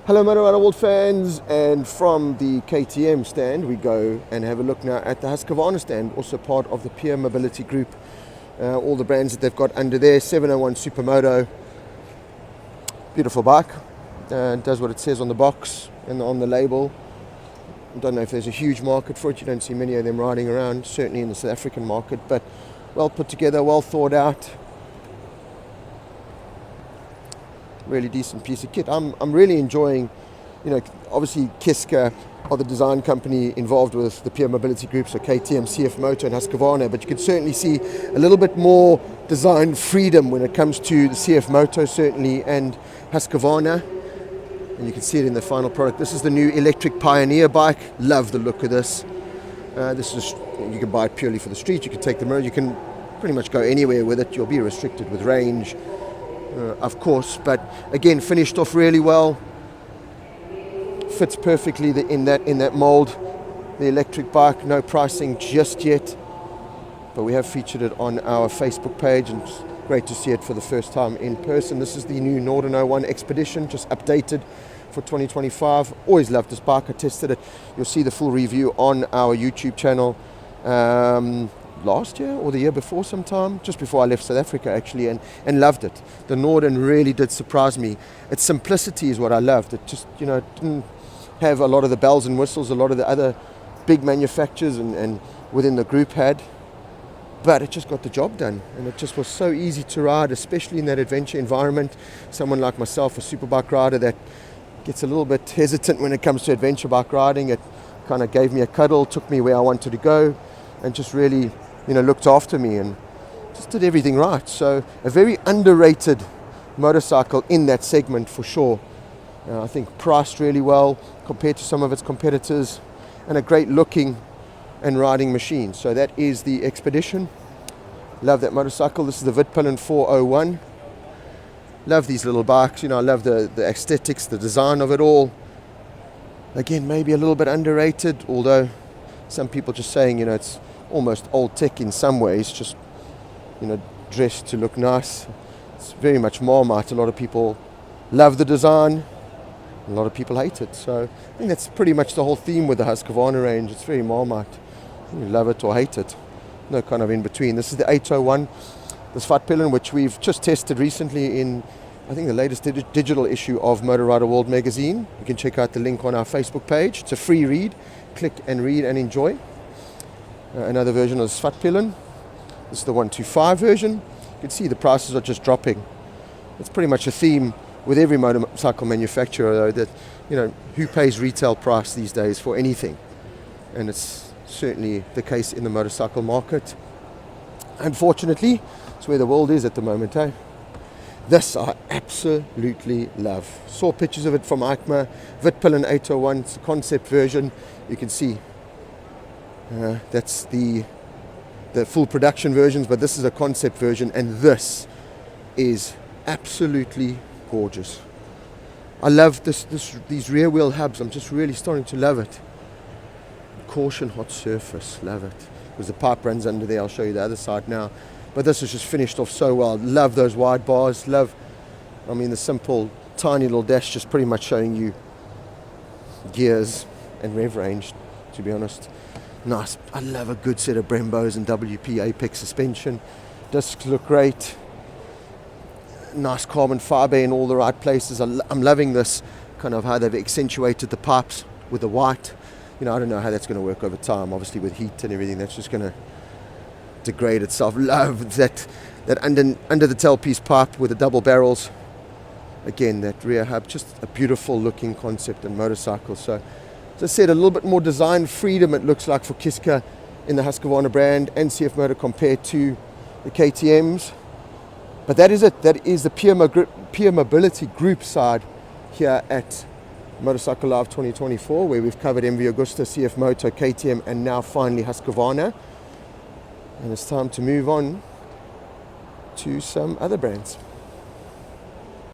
Hello Motor World fans, and from the KTM stand we go and have a look now at the Husqvarna stand, also part of the Pure Mobility Group. All the brands that they've got under there. 701 Supermoto, beautiful bike, does what it says on the box and on the label. I don't know if there's a huge market for it, you don't see many of them riding around, certainly in the South African market, but well put together, well thought out. Really decent piece of kit. I'm really enjoying, obviously Kiska are the design company involved with the Pure Mobility Group, so KTM, CF Moto and Husqvarna, but you can certainly see a little bit more design freedom when it comes to the CF Moto certainly and Husqvarna, and you can see it in the final product. This is the new electric Pioneer bike. Love the look of this. You can buy it purely for the street, you can take the road, you can pretty much go anywhere with it. You'll be restricted with range, of course, but again, finished off really well. Fits perfectly in that mold. The electric bike, no pricing just yet, but we have featured it on our Facebook page, and it's great to see it for the first time in person. This is the new Northern 01 Expedition, just updated for 2025. Always loved this bike. I tested it. You'll see the full review on our YouTube channel. Last year or the year before sometime, just before I left South Africa actually, and loved it. The Northern really did surprise me. Its simplicity is what I loved. It just, it didn't have a lot of the bells and whistles a lot of the other big manufacturers and within the group had, but it just got the job done, and it just was so easy to ride, especially in that adventure environment. Someone like myself, a superbike rider that gets a little bit hesitant when it comes to adventure bike riding, it kind of gave me a cuddle, took me where I wanted to go, and just really looked after me and just did everything right. So a very underrated motorcycle in that segment for sure. I think priced really well compared to some of its competitors, and a great looking and riding machine. So that is the Expedition. Love that motorcycle. This is the Vitpillen 401. Love these little bikes. I love the aesthetics, the design of it all. Again, maybe a little bit underrated, although some people just saying, it's almost old tech in some ways, just dressed to look nice. It's very much Marmite. A lot of people love the design, a lot of people hate it. So I think that's pretty much the whole theme with the Husqvarna range. It's very Marmite. You love it or hate it, no kind of in between. This is the 801, this Vitpillen, which we've just tested recently in, I think, the latest digital issue of Motor Rider World magazine. You can check out the link on our Facebook page. It's a free read. Click and read and enjoy. Another version of the Vitpillen. This is the 125 version. You can see the prices are just dropping. It's pretty much a theme with every motorcycle manufacturer, though, that who pays retail price these days for anything, and it's certainly the case in the motorcycle market. Unfortunately, it's where the world is at the moment. This I absolutely love. Saw pictures of it from EICMA. Vitpillen 801. It's a concept version. You can see. That's the full production versions, but this is a concept version, and this is absolutely gorgeous. I love these rear wheel hubs. I'm just really starting to love it. Caution hot surface, love it. Because the pipe runs under there. I'll show you the other side now. But this is just finished off so well. Love those wide bars. The simple tiny little dash, just pretty much showing you gears and rev range, to be honest. Nice. I love a good set of Brembos and WP Apex suspension. Discs look great. Nice carbon fiber in all the right places. I'm loving this kind of how they've accentuated the pipes with the white. I don't know how that's going to work over time. Obviously with heat and everything, that's just going to degrade itself. Love that under the tailpiece pipe with the double barrels. Again, that rear hub, just a beautiful looking concept and motorcycle. So as I said, a little bit more design freedom it looks like for Kiska in the Husqvarna brand and CF Moto compared to the KTMs. But that is it. That is the Pure Mobility Group side here at Motorcycle Live 2024, where we've covered MV Agusta, CF Moto, KTM, and now finally Husqvarna. And it's time to move on to some other brands.